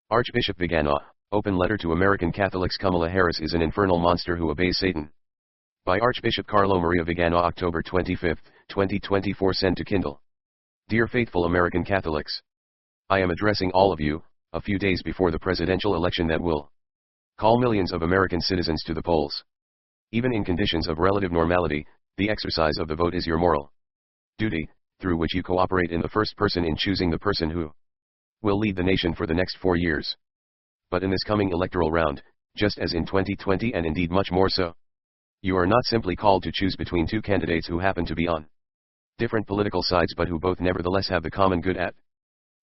Archbishop Vigano, open letter to American Catholics. Kamala Harris is an infernal monster who obeys Satan. By Archbishop Carlo Maria Vigano, October 25, 2024. Sent to Kindle. Dear faithful American Catholics, I am addressing all of you, a few days before the presidential election that will call millions of American citizens to the polls. Even in conditions of relative normality, the exercise of the vote is your moral duty, through which you cooperate in the first person in choosing the person who will lead the nation for the next 4 years. But in this coming electoral round, just as in 2020 and indeed much more so, you are not simply called to choose between two candidates who happen to be on different political sides but who both nevertheless have the common good at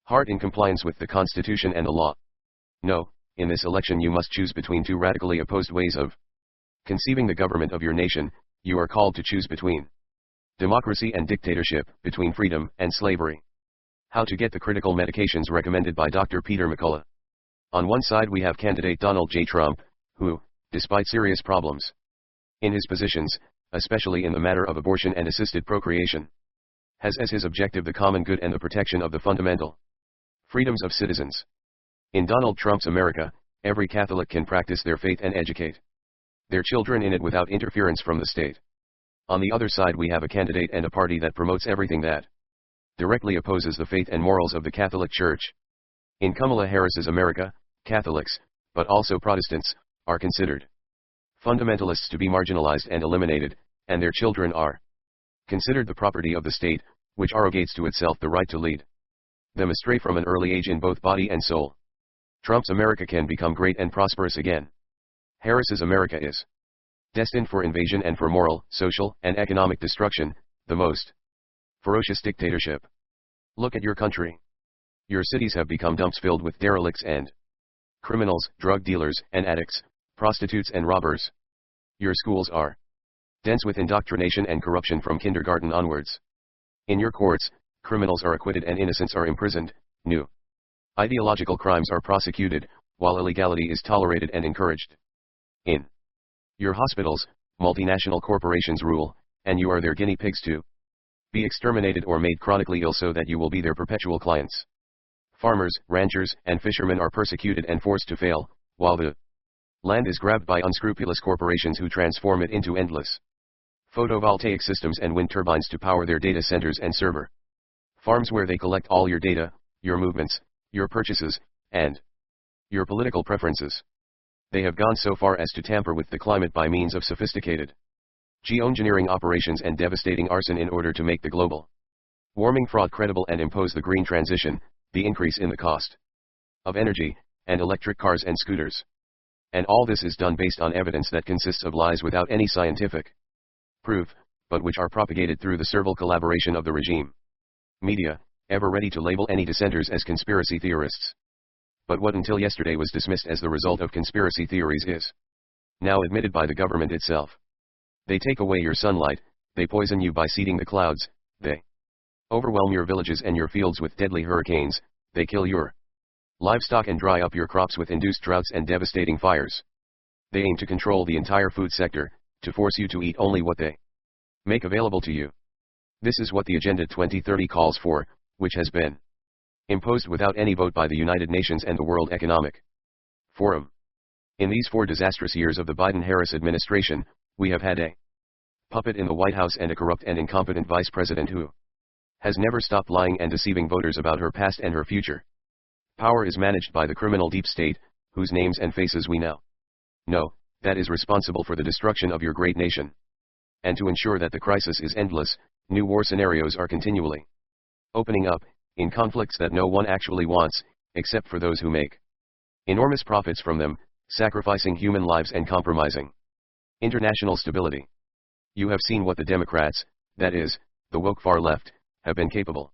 heart in compliance with the Constitution and the law. No, in this election you must choose between two radically opposed ways of conceiving the government of your nation. You are called to choose between democracy and dictatorship, between freedom and slavery. How to get the critical medications recommended by Dr. Peter McCullough. On one side we have candidate Donald J. Trump, who, despite serious problems in his positions, especially in the matter of abortion and assisted procreation, has as his objective the common good and the protection of the fundamental freedoms of citizens. In Donald Trump's America, every Catholic can practice their faith and educate their children in it without interference from the state. On the other side we have a candidate and a party that promotes everything that directly opposes the faith and morals of the Catholic Church. In Kamala Harris's America, Catholics, but also Protestants, are considered fundamentalists to be marginalized and eliminated, and their children are considered the property of the state, which arrogates to itself the right to lead them astray from an early age in both body and soul. Trump's America can become great and prosperous again. Harris's America is destined for invasion and for moral, social, and economic destruction, the most ferocious dictatorship. Look at your country. Your cities have become dumps filled with derelicts and criminals, drug dealers and addicts, prostitutes and robbers. Your schools are dense with indoctrination and corruption from kindergarten onwards. In your courts, criminals are acquitted and innocents are imprisoned. New ideological crimes are prosecuted, while illegality is tolerated and encouraged. In your hospitals, multinational corporations rule, and you are their guinea pigs to be exterminated or made chronically ill so that you will be their perpetual clients. Farmers, ranchers, and fishermen are persecuted and forced to fail, while the land is grabbed by unscrupulous corporations who transform it into endless photovoltaic systems and wind turbines to power their data centers and server farms where they collect all your data, your movements, your purchases, and your political preferences. They have gone so far as to tamper with the climate by means of sophisticated geoengineering operations and devastating arson in order to make the global warming fraud credible and impose the green transition, the increase in the cost of energy, and electric cars and scooters. And all this is done based on evidence that consists of lies without any scientific proof, but which are propagated through the servile collaboration of the regime media, ever ready to label any dissenters as conspiracy theorists. But what until yesterday was dismissed as the result of conspiracy theories is now admitted by the government itself. They take away your sunlight, they poison you by seeding the clouds, they overwhelm your villages and your fields with deadly hurricanes, they kill your livestock and dry up your crops with induced droughts and devastating fires. They aim to control the entire food sector, to force you to eat only what they make available to you. This is what the Agenda 2030 calls for, which has been imposed without any vote by the United Nations and the World Economic Forum. In these 4 disastrous years of the Biden-Harris administration, we have had a puppet in the White House and a corrupt and incompetent vice president who has never stopped lying and deceiving voters about her past and her future. Power is managed by the criminal deep state, whose names and faces we now know, that is responsible for the destruction of your great nation. And to ensure that the crisis is endless, new war scenarios are continually opening up, in conflicts that no one actually wants, except for those who make enormous profits from them, sacrificing human lives and compromising international stability. You have seen what the Democrats, that is, the woke far left, have been capable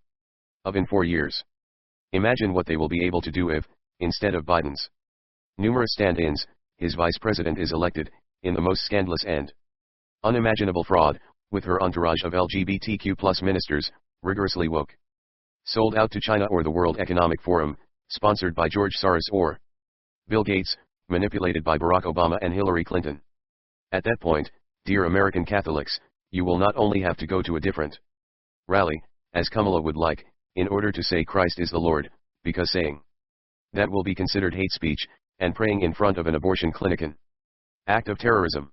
of in 4 years. Imagine what they will be able to do if, instead of Biden's numerous stand-ins, his vice president is elected, in the most scandalous and unimaginable fraud, with her entourage of LGBTQ+ ministers, rigorously woke, sold out to China or the World Economic Forum, sponsored by George Soros or Bill Gates, manipulated by Barack Obama and Hillary Clinton. At that point, dear American Catholics, you will not only have to go to a different rally, as Kamala would like, in order to say Christ is the Lord, because saying That will be considered hate speech, and praying in front of an abortion clinic an act of terrorism.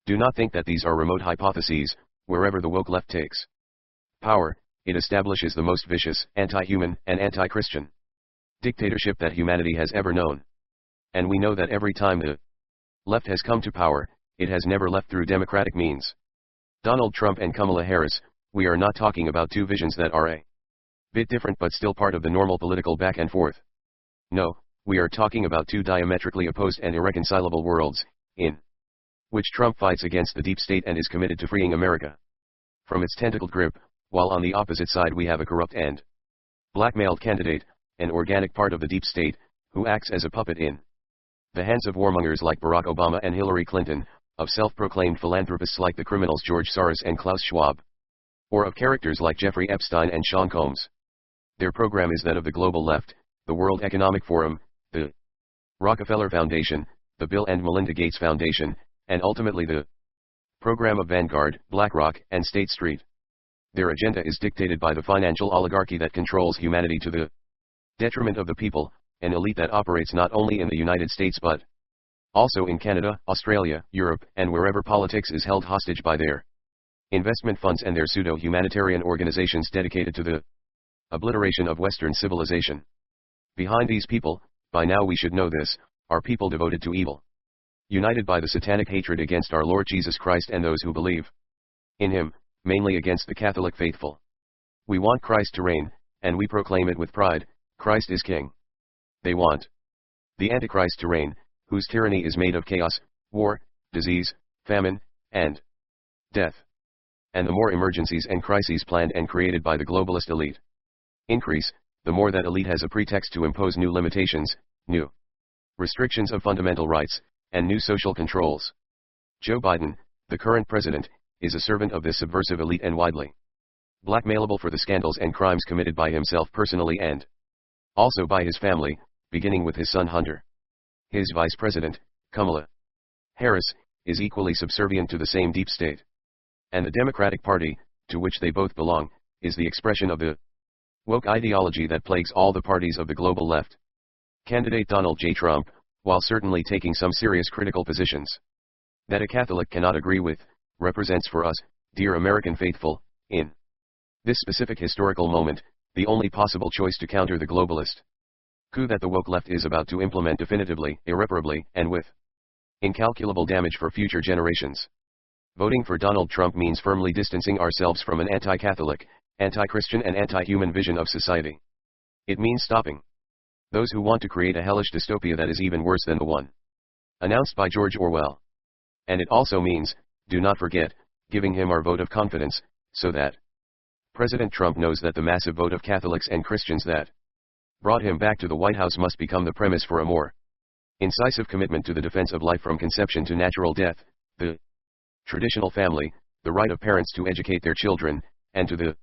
Do not think that these are remote hypotheses. Wherever the woke left takes power, it establishes the most vicious, anti-human, and anti-Christian dictatorship that humanity has ever known. And we know that every time the left has come to power, it has never left through democratic means. Donald Trump and Kamala Harris, we are not talking about two visions that are a bit different but still part of the normal political back and forth. No, we are talking about two diametrically opposed and irreconcilable worlds, in which Trump fights against the deep state and is committed to freeing America from its tentacled grip, while on the opposite side we have a corrupt and blackmailed candidate, an organic part of the deep state, who acts as a puppet in the hands of warmongers like Barack Obama and Hillary Clinton, of self-proclaimed philanthropists like the criminals George Soros and Klaus Schwab, or of characters like Jeffrey Epstein and Sean Combs. Their program is that of the global left, the World Economic Forum, the Rockefeller Foundation, the Bill and Melinda Gates Foundation, and ultimately the program of Vanguard, BlackRock, and State Street. Their agenda is dictated by the financial oligarchy that controls humanity to the detriment of the people, an elite that operates not only in the United States but also in Canada, Australia, Europe, and wherever politics is held hostage by their investment funds and their pseudo-humanitarian organizations dedicated to the obliteration of Western civilization. Behind these people, by now we should know this, are people devoted to evil, united by the satanic hatred against our Lord Jesus Christ and those who believe in him, mainly against the Catholic faithful. We want Christ to reign, and we proclaim it with pride, Christ is King. They want the Antichrist to reign, whose tyranny is made of chaos, war, disease, famine, and death. And the more emergencies and crises planned and created by the globalist elite increase, the more that elite has a pretext to impose new limitations, new restrictions of fundamental rights, and new social controls. Joe Biden, the current president, is a servant of this subversive elite and widely blackmailable for the scandals and crimes committed by himself personally and also by his family, beginning with his son Hunter. His vice president, Kamala Harris, is equally subservient to the same deep state. And the Democratic Party, to which they both belong, is the expression of the woke ideology that plagues all the parties of the global left. Candidate Donald J. Trump, while certainly taking some serious critical positions that a Catholic cannot agree with, represents for us, dear American faithful, in this specific historical moment, the only possible choice to counter the globalist coup that the woke left is about to implement definitively, irreparably, and with incalculable damage for future generations. Voting for Donald Trump means firmly distancing ourselves from an anti-Catholic, anti-Christian and anti-human vision of society. It means stopping those who want to create a hellish dystopia that is even worse than the one announced by George Orwell. And it also means, do not forget, giving him our vote of confidence, so that President Trump knows that the massive vote of Catholics and Christians that brought him back to the White House must become the premise for a more incisive commitment to the defense of life from conception to natural death, the traditional family, the right of parents to educate their children, and to the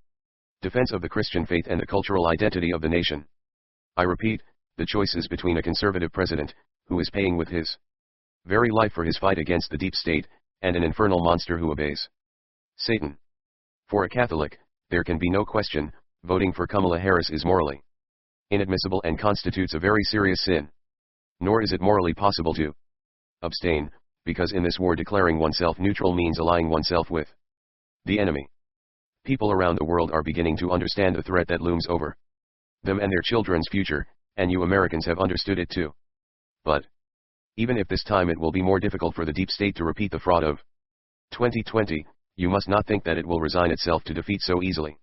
defense of the Christian faith and the cultural identity of the nation. I repeat, the choice is between a conservative president, who is paying with his very life for his fight against the deep state, and an infernal monster who obeys Satan. For a Catholic, there can be no question, voting for Kamala Harris is morally inadmissible and constitutes a very serious sin. Nor is it morally possible to abstain, because in this war declaring oneself neutral means allying oneself with the enemy. People around the world are beginning to understand the threat that looms over them and their children's future, and you Americans have understood it too. But even if this time it will be more difficult for the deep state to repeat the fraud of 2020, you must not think that it will resign itself to defeat so easily.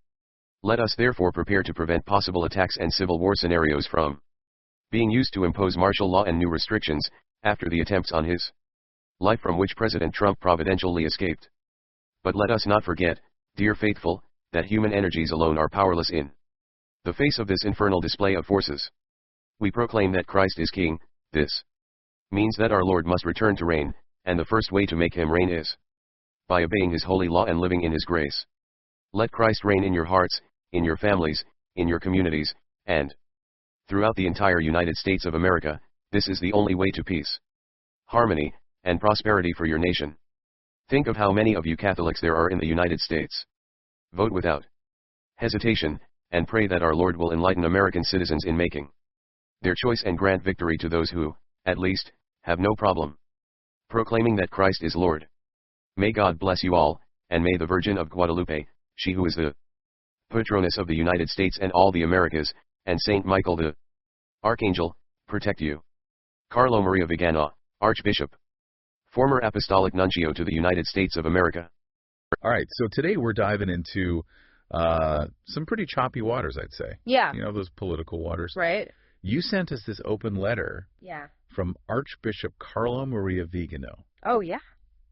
Let us therefore prepare to prevent possible attacks and civil war scenarios from being used to impose martial law and new restrictions, after the attempts on his life from which President Trump providentially escaped. But let us not forget, dear faithful, that human energies alone are powerless in the face of this infernal display of forces. We proclaim that Christ is King. This means that our Lord must return to reign, and the first way to make him reign is by obeying his holy law and living in his grace. Let Christ reign in your hearts, in your families, in your communities, and throughout the entire United States of America. This is the only way to peace, harmony, and prosperity for your nation. Think of how many of you Catholics there are in the United States. Vote without hesitation, and pray that our Lord will enlighten American citizens in making their choice and grant victory to those who, at least, have no problem proclaiming that Christ is Lord. May God bless you all, and may the Virgin of Guadalupe, she who is the patroness of the United States and all the Americas, and Saint Michael the Archangel, protect you. Carlo Maria Vigano, Archbishop, former Apostolic Nuncio to the United States of America. All right, so today we're diving into some pretty choppy waters, I'd say. Yeah. You know, those political waters. Right. You sent us this open letter from Archbishop Carlo Maria Vigano. Oh, yeah.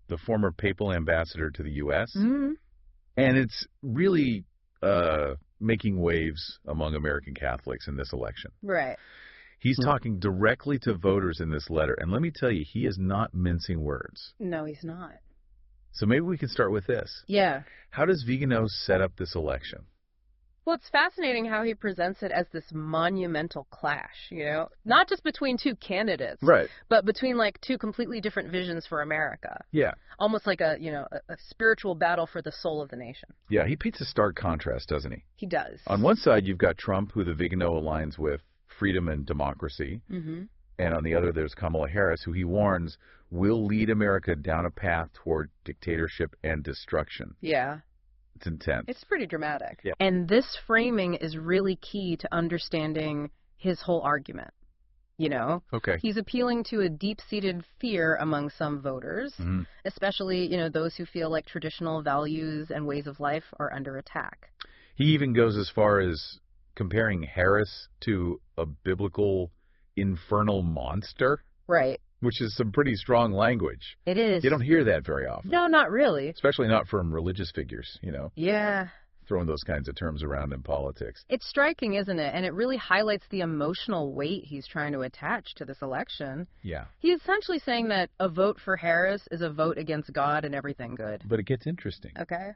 The former papal ambassador to the U.S. Mm-hmm. And it's really making waves among American Catholics in this election. Right. He's talking directly to voters in this letter. And let me tell you, he is not mincing words. No, he's not. So maybe we can start with this. Yeah. How does Vigano set up this election? Well, it's fascinating how he presents it as this monumental clash, you know, not just between two candidates, Right, but between like two completely different visions for America. Yeah. Almost like a spiritual battle for the soul of the nation. Yeah, he paints a stark contrast, doesn't he? He does. On one side, you've got Trump, who the Vigano aligns with freedom and democracy. Mm-hmm. And on the other, there's Kamala Harris, who he warns will lead America down a path toward dictatorship and destruction. Yeah. It's intense. It's pretty dramatic. Yeah. And this framing is really key to understanding his whole argument. You know? Okay. He's appealing to a deep-seated fear among some voters, especially, you know, those who feel like traditional values and ways of life are under attack. He even goes as far as comparing Harris to a biblical infernal monster. Right. Which is some pretty strong language. It is. You don't hear that very often. No, not really. Especially not from religious figures, you know. Yeah. Throwing those kinds of terms around in politics. It's striking, isn't it? And it really highlights the emotional weight he's trying to attach to this election. Yeah. He's essentially saying that a vote for Harris is a vote against God and everything good. But it gets interesting. Okay.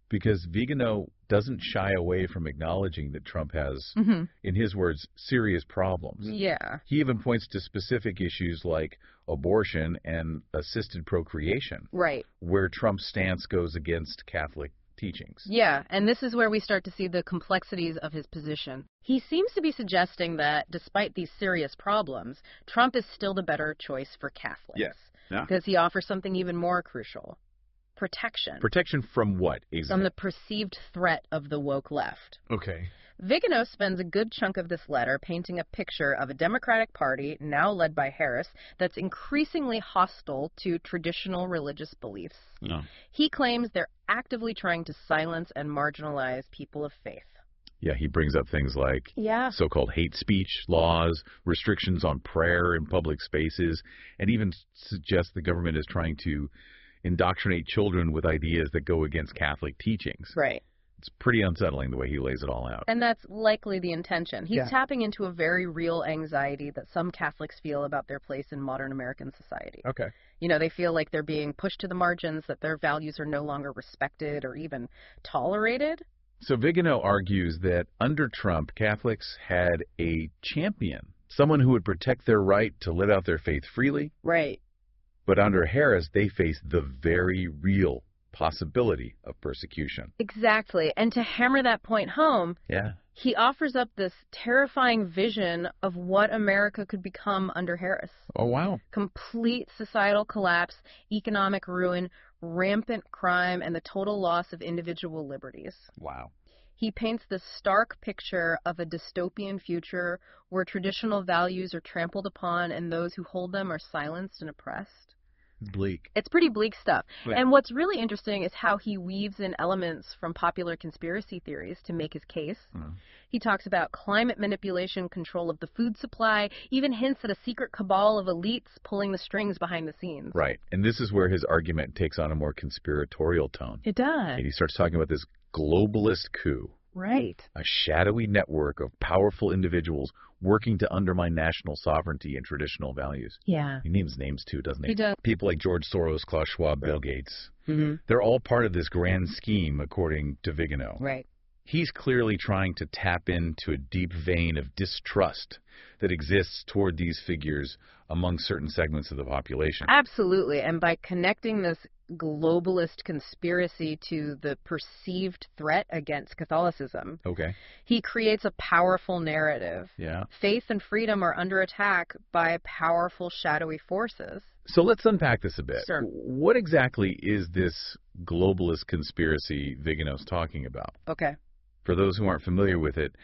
Because Vigano doesn't shy away from acknowledging that Trump has, in his words, serious problems. Yeah. He even points to specific issues like abortion and assisted procreation. Right. Where Trump's stance goes against Catholic teachings. Yeah, and this is where we start to see the complexities of his position. He seems to be suggesting that despite these serious problems, Trump is still the better choice for Catholics. Yes. Yeah. Because he offers something even more crucial. Protection. Protection from what, exactly? From the perceived threat of the woke left. Okay. Vigano spends a good chunk of this letter painting a picture of a Democratic Party, now led by Harris, that's increasingly hostile to traditional religious beliefs. No. He claims they're actively trying to silence and marginalize people of faith. Yeah, he brings up things like so-called hate speech laws, restrictions on prayer in public spaces, and even suggests the government is trying to indoctrinate children with ideas that go against Catholic teachings. Right. It's pretty unsettling the way he lays it all out. And that's likely the intention. He's tapping into a very real anxiety that some Catholics feel about their place in modern American society. Okay. You know, they feel like they're being pushed to the margins, that their values are no longer respected or even tolerated. So Vigano argues that under Trump, Catholics had a champion, someone who would protect their right to live out their faith freely. Right. But under Harris, they face the very real possibility of persecution. Exactly. And to hammer that point home, he offers up this terrifying vision of what America could become under Harris. Oh, wow. Complete societal collapse, economic ruin, rampant crime, and the total loss of individual liberties. Wow. He paints this stark picture of a dystopian future where traditional values are trampled upon and those who hold them are silenced and oppressed. Bleak. It's pretty bleak stuff. Yeah. And what's really interesting is how he weaves in elements from popular conspiracy theories to make his case. He talks about climate manipulation, control of the food supply, even hints at a secret cabal of elites pulling the strings behind the scenes. Right. And this is where his argument takes on a more conspiratorial tone. It does. And he starts talking about this globalist coup. Right. A shadowy network of powerful individuals working to undermine national sovereignty and traditional values. Yeah. He names names too, doesn't he? He does. People like George Soros, Klaus Schwab, Bill Gates. They're all part of this grand scheme, according to Vigano. Right. He's clearly trying to tap into a deep vein of distrust that exists toward these figures among certain segments of the population. Absolutely. And by connecting this globalist conspiracy to the perceived threat against Catholicism. Okay. He creates a powerful narrative. Yeah. Faith and freedom are under attack by powerful shadowy forces. So let's unpack this a bit. Sure. What exactly is this globalist conspiracy Vigano's talking about? Okay. For those who aren't familiar with it,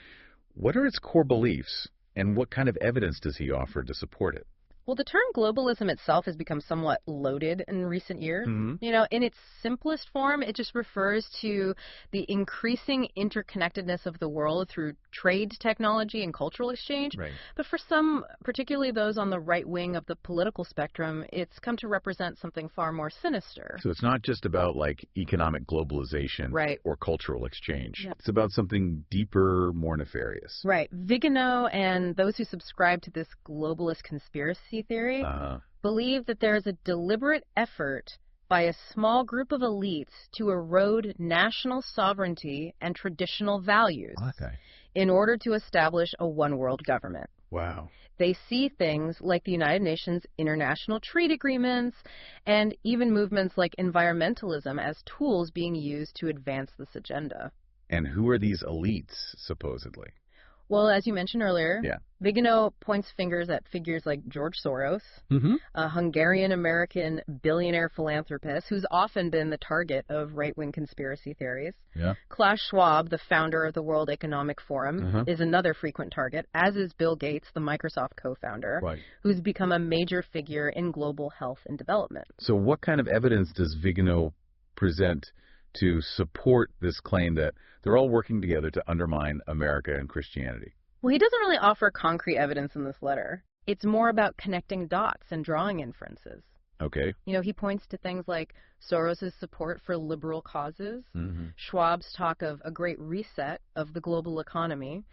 what are its core beliefs, and what kind of evidence does he offer to support it? Well, the term globalism itself has become somewhat loaded in recent years. Mm-hmm. You know, in its simplest form, it just refers to the increasing interconnectedness of the world through trade, technology, and cultural exchange. Right. But for some, particularly those on the right wing of the political spectrum, it's come to represent something far more sinister. So it's not just about like economic globalization Right. or cultural exchange. Yep. It's about something deeper, more nefarious. Right. Vigano and those who subscribe to this globalist conspiracy theory believe that there is a deliberate effort by a small group of elites to erode national sovereignty and traditional values in order to establish a one-world government. Wow. They see things like the United Nations international trade agreements and even movements like environmentalism as tools being used to advance this agenda. And who are these elites, supposedly? Well, as you mentioned earlier, Yeah. Vigano points fingers at figures like George Soros, a Hungarian-American billionaire philanthropist who's often been the target of right-wing conspiracy theories. Yeah. Klaus Schwab, the founder of the World Economic Forum, is another frequent target, as is Bill Gates, the Microsoft co-founder, who's become a major figure in global health and development. So what kind of evidence does Vigano present to support this claim that they're all working together to undermine America and Christianity? Well, he doesn't really offer concrete evidence in this letter. It's more about connecting dots and drawing inferences. Okay. You know, he points to things like Soros' support for liberal causes, Schwab's talk of a great reset of the global economy,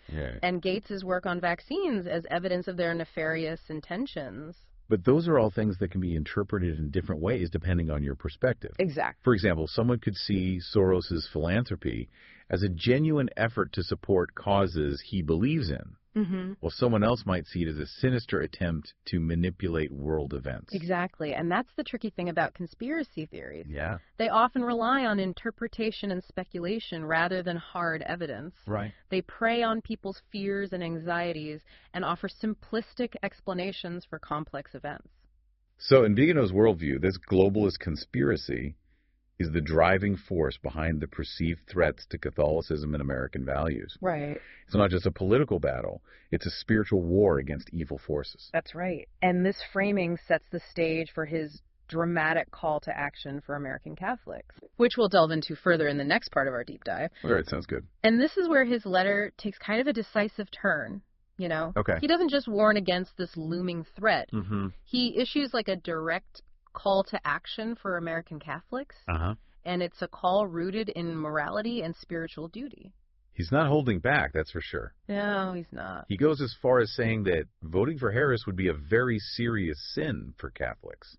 and Gates' work on vaccines as evidence of their nefarious intentions. But those are all things that can be interpreted in different ways depending on your perspective. Exactly. For example, someone could see Soros' philanthropy as a genuine effort to support causes he believes in, while someone else might see it as a sinister attempt to manipulate world events. Exactly. And that's the tricky thing about conspiracy theories. Yeah. They often rely on interpretation and speculation rather than hard evidence. Right. They prey on people's fears and anxieties and offer simplistic explanations for complex events. So in Vigano's worldview, this globalist conspiracy is the driving force behind the perceived threats to Catholicism and American values. Right. It's not just a political battle, it's a spiritual war against evil forces. That's right. And this framing sets the stage for his dramatic call to action for American Catholics, which we'll delve into further in the next part of our deep dive. All right, sounds good. And this is where his letter takes kind of a decisive turn. You know, he doesn't just warn against this looming threat. He issues like a direct call to action for American Catholics, and it's a call rooted in morality and spiritual duty. He's not holding back, that's for sure. No, he's not. He goes as far as saying that voting for Harris would be a very serious sin for Catholics.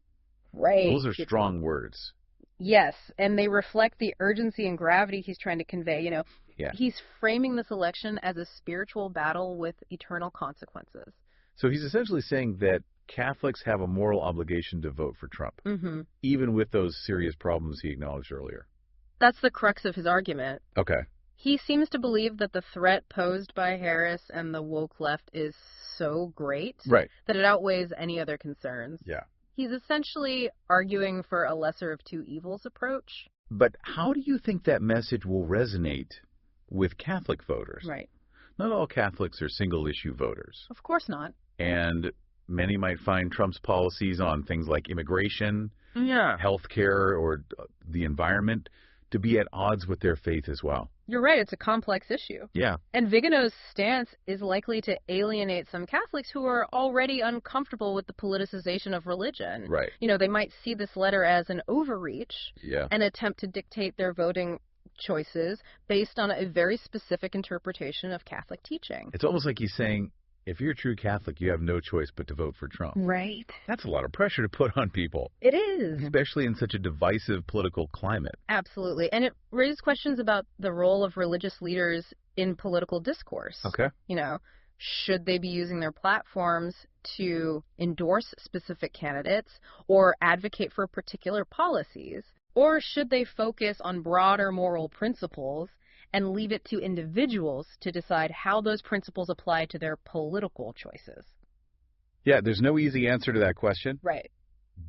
Right. Those are strong words. Yes, and they reflect the urgency and gravity he's trying to convey. You know, he's framing this election as a spiritual battle with eternal consequences. So he's essentially saying that Catholics have a moral obligation to vote for Trump, even with those serious problems he acknowledged earlier. That's the crux of his argument. Okay. He seems to believe that the threat posed by Harris and the woke left is so great that it outweighs any other concerns. Yeah. He's essentially arguing for a lesser of two evils approach. But how do you think that message will resonate with Catholic voters? Right. Not all Catholics are single-issue voters. Of course not. And many might find Trump's policies on things like immigration, healthcare, or the environment to be at odds with their faith as well. You're right. It's a complex issue. Yeah. And Vigano's stance is likely to alienate some Catholics who are already uncomfortable with the politicization of religion. Right. You know, they might see this letter as an overreach, an attempt to dictate their voting choices based on a very specific interpretation of Catholic teaching. It's almost like he's saying, if you're a true Catholic, you have no choice but to vote for Trump. Right. That's a lot of pressure to put on people. It is. Especially in such a divisive political climate. Absolutely. And it raises questions about the role of religious leaders in political discourse. Okay. You know, should they be using their platforms to endorse specific candidates or advocate for particular policies? Or should they focus on broader moral principles and leave it to individuals to decide how those principles apply to their political choices? Yeah, there's no easy answer to that question. Right.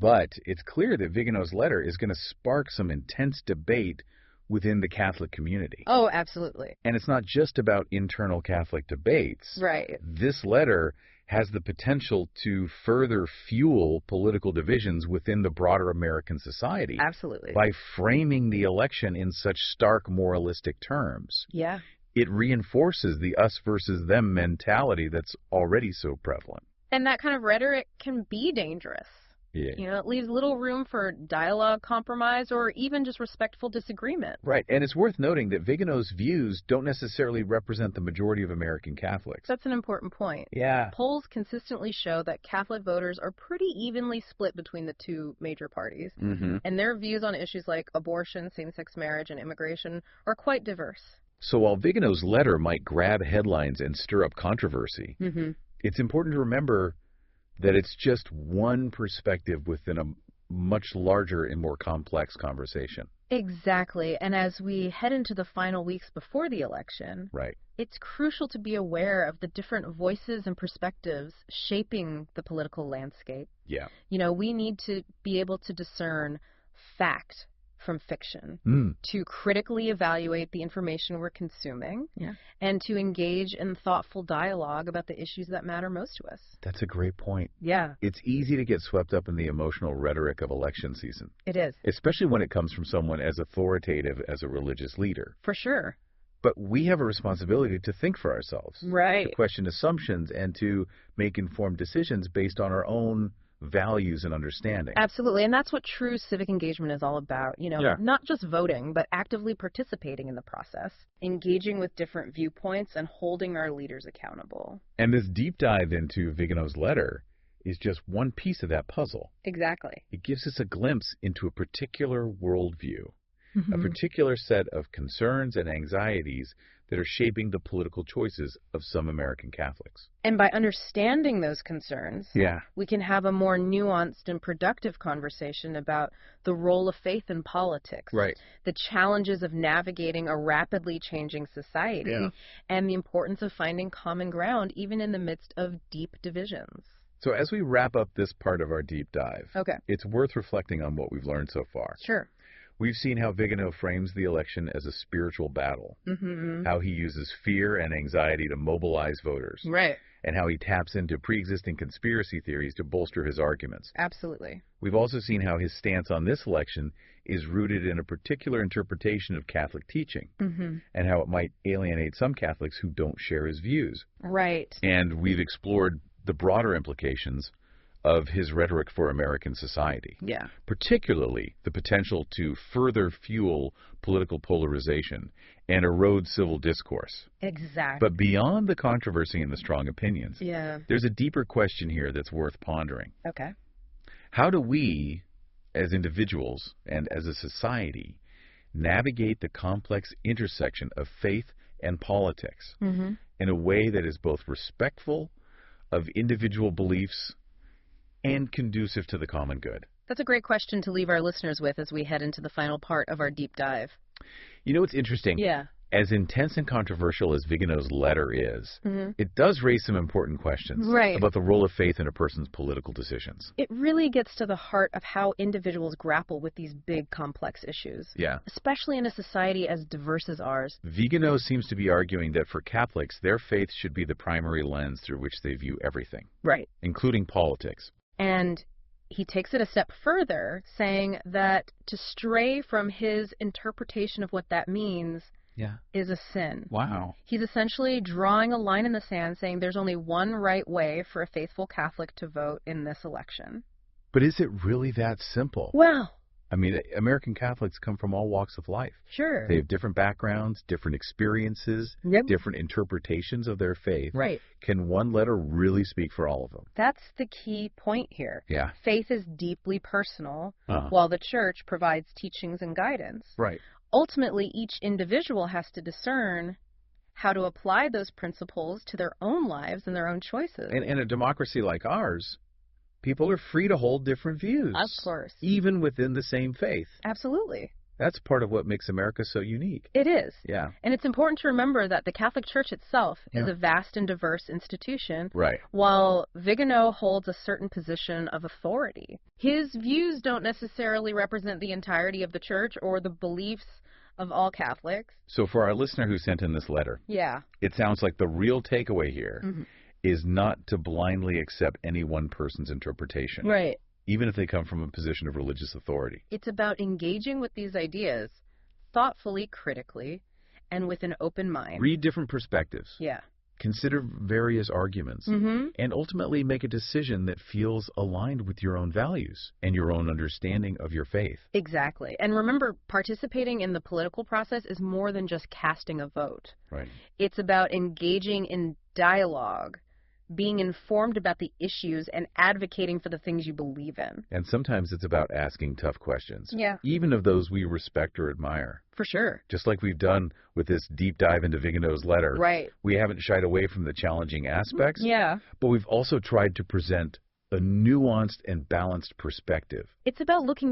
But it's clear that Vigano's letter is going to spark some intense debate within the Catholic community. Oh, absolutely. And it's not just about internal Catholic debates. Right. This letter has the potential to further fuel political divisions within the broader American society. Absolutely. By framing the election in such stark moralistic terms. Yeah. It reinforces the us versus them mentality that's already so prevalent. And that kind of rhetoric can be dangerous. Yeah. You know, it leaves little room for dialogue, compromise, or even just respectful disagreement. Right. And it's worth noting that Vigano's views don't necessarily represent the majority of American Catholics. That's an important point. Yeah. Polls consistently show that Catholic voters are pretty evenly split between the two major parties. Mm-hmm. And their views on issues like abortion, same-sex marriage, and immigration are quite diverse. So while Vigano's letter might grab headlines and stir up controversy, it's important to remember that it's just one perspective within a much larger and more complex conversation. Exactly. And as we head into the final weeks before the election, right, it's crucial to be aware of the different voices and perspectives shaping the political landscape. Yeah. You know, we need to be able to discern fact from fiction, to critically evaluate the information we're consuming, and to engage in thoughtful dialogue about the issues that matter most to us. That's a great point. Yeah. It's easy to get swept up in the emotional rhetoric of election season. It is. Especially when it comes from someone as authoritative as a religious leader. For sure. But we have a responsibility to think for ourselves. Right. To question assumptions and to make informed decisions based on our own values and understanding. Absolutely, and that's what true civic engagement is all about. You know, not just voting, but actively participating in the process, engaging with different viewpoints, and holding our leaders accountable. And this deep dive into Vigano's letter is just one piece of that puzzle. Exactly. It gives us a glimpse into a particular worldview, a particular set of concerns and anxieties that are shaping the political choices of some American Catholics. And by understanding those concerns, we can have a more nuanced and productive conversation about the role of faith in politics, the challenges of navigating a rapidly changing society, and the importance of finding common ground even in the midst of deep divisions. So as we wrap up this part of our deep dive, it's worth reflecting on what we've learned so far. Sure. We've seen how Vigano frames the election as a spiritual battle, how he uses fear and anxiety to mobilize voters, and how he taps into pre-existing conspiracy theories to bolster his arguments. Absolutely. We've also seen how his stance on this election is rooted in a particular interpretation of Catholic teaching, and how it might alienate some Catholics who don't share his views. Right. And we've explored the broader implications of his rhetoric for American society. Yeah. Particularly the potential to further fuel political polarization and erode civil discourse. Exactly. But beyond the controversy and the strong opinions, there's a deeper question here that's worth pondering. Okay. How do we, as individuals and as a society, navigate the complex intersection of faith and politics in a way that is both respectful of individual beliefs and conducive to the common good? That's a great question to leave our listeners with as we head into the final part of our deep dive. You know, it's interesting. Yeah. As intense and controversial as Vigano's letter is, it does raise some important questions about the role of faith in a person's political decisions. It really gets to the heart of how individuals grapple with these big, complex issues. Yeah. Especially in a society as diverse as ours. Vigano seems to be arguing that for Catholics, their faith should be the primary lens through which they view everything. Right. Including politics. And he takes it a step further, saying that to stray from his interpretation of what that means is a sin. Wow. He's essentially drawing a line in the sand, saying there's only one right way for a faithful Catholic to vote in this election. But is it really that simple? Well, I mean, American Catholics come from all walks of life. Sure. They have different backgrounds, different experiences, different interpretations of their faith. Right. Can one letter really speak for all of them? That's the key point here. Yeah. Faith is deeply personal, while the Church provides teachings and guidance. Right. Ultimately, each individual has to discern how to apply those principles to their own lives and their own choices. And in a democracy like ours, people are free to hold different views. Of course. Even within the same faith. Absolutely. That's part of what makes America so unique. It is. Yeah. And it's important to remember that the Catholic Church itself is a vast and diverse institution. Right. While Vigano holds a certain position of authority. His views don't necessarily represent the entirety of the Church or the beliefs of all Catholics. So for our listener who sent in this letter, it sounds like the real takeaway here is not to blindly accept any one person's interpretation. Right. Even if they come from a position of religious authority. It's about engaging with these ideas thoughtfully, critically, and with an open mind. Read different perspectives. Yeah. Consider various arguments. And ultimately make a decision that feels aligned with your own values and your own understanding of your faith. Exactly. And remember, participating in the political process is more than just casting a vote. Right. It's about engaging in dialogue, being informed about the issues, and advocating for the things you believe in. And sometimes it's about asking tough questions. Yeah. Even of those we respect or admire. For sure. Just like we've done with this deep dive into Vigano's letter. Right. We haven't shied away from the challenging aspects. Yeah. But we've also tried to present a nuanced and balanced perspective. It's about looking